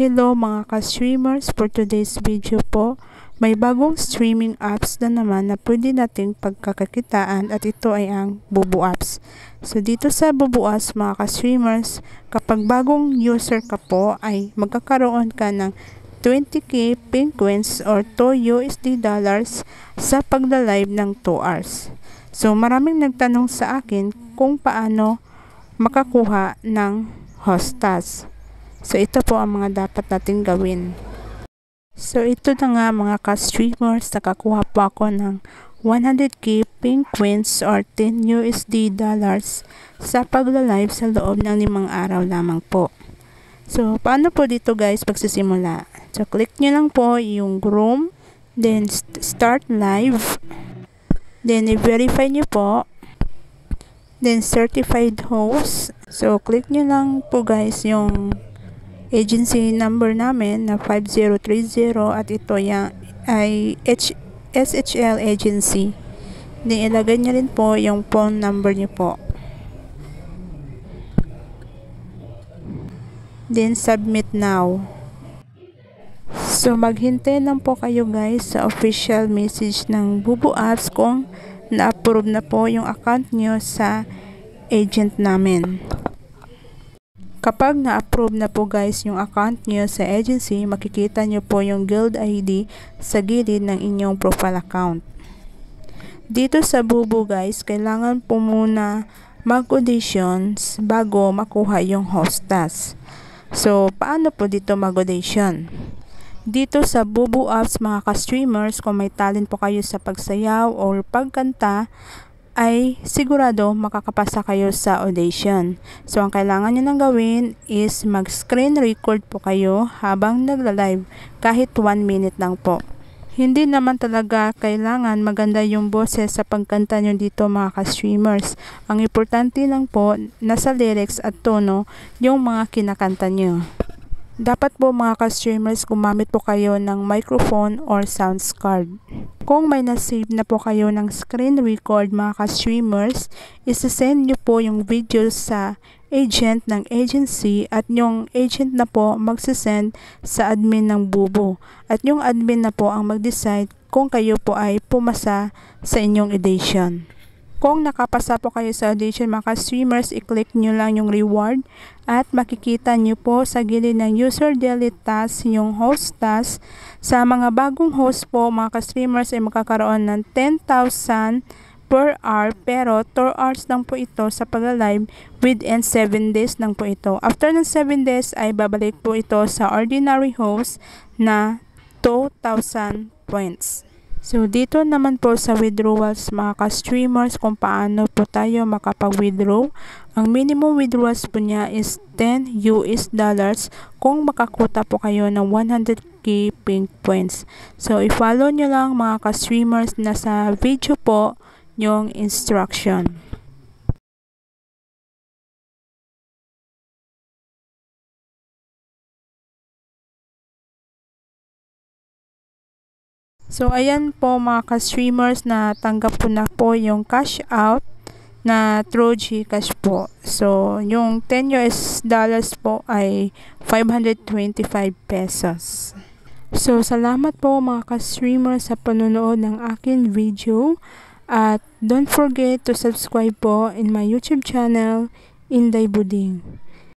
Hello mga ka-streamers, for today's video po, may bagong streaming apps na naman na pwede nating pagkakakitaan at ito ay ang Bubu apps. So dito sa Bubu apps mga ka-streamers, kapag bagong user ka po ay magkakaroon ka ng 20k pink coins or 2 USD dollars sa pagla-live ng 2 hours. So maraming nagtanong sa akin kung paano makakuha ng hostas. So ito po ang mga dapat nating gawin. So ito na nga mga ka-streamers, nakakuha po ako ng 100k pink coins or 10 USD dollars sa pagla-live sa loob ng 5 araw lamang po. So paano po dito guys pagsisimula? So click nyo lang po yung Chrome, then start live, then i-verify nyo po, then certified host. So click nyo lang po guys yung agency number namin na 5030 at ito yan ay SHL agency. Then ilagay nyo rin po yung phone number nyo po. Then submit now. So maghintay lang po kayo guys sa official message ng Bubu apps kung na-approve na po yung account nyo sa agent namin. Kapag na-approve na po guys yung account nyo sa agency, makikita nyo po yung guild ID sa gilid ng inyong profile account. Dito sa Bubu guys, kailangan po muna mag-auditions bago makuha yung hostas. So, paano po dito mag-audition? Dito sa Bubu apps mga ka-streamers, kung may talent po kayo sa pagsayaw or pagkanta, ay sigurado makakapasa kayo sa audition. So, ang kailangan nyo nang gawin is mag-screen record po kayo habang nagla-live kahit 1 minute lang po. Hindi naman talaga kailangan maganda yung boses sa pagkanta nyo dito mga ka-streamers. Ang importante lang po nasa lyrics at tono yung mga kinakanta nyo. Dapat po mga ka-streamers gumamit po kayo ng microphone or sounds card. Kung may nasave na po kayo ng screen record mga ka-streamers, isasend nyo po yung video sa agent ng agency at yung agent na po magsasend sa admin ng Bubu. At yung admin na po ang mag-decide kung kayo po ay pumasa sa inyong audition. Kung nakapasa po kayo sa audition mga ka-streamers, i-click nyo lang yung reward at makikita nyo po sa gilid ng user delete task yung host task. Sa mga bagong host po mga ka-streamers ay makakaroon ng 10,000 per hour pero 2 hours lang po ito sa pag-live within 7 days lang po ito. After ng 7 days ay babalik po ito sa ordinary host na 2,000 points. So, dito naman po sa withdrawals mga ka-streamers kung paano po tayo makapag-withdraw. Ang minimum withdrawals po niya is 10 US dollars kung makakuta po kayo ng 100k pink points. So, i-follow nyo lang mga ka-streamers na sa video po yung instruction. So, ayan po mga ka-streamers na tanggap ko na po yung cash out na through GCash po. So, yung 10 US dollars po ay 525 pesos. So, salamat po mga ka-streamers sa panonood ng akin video. At don't forget to subscribe po in my YouTube channel, Inday Buding.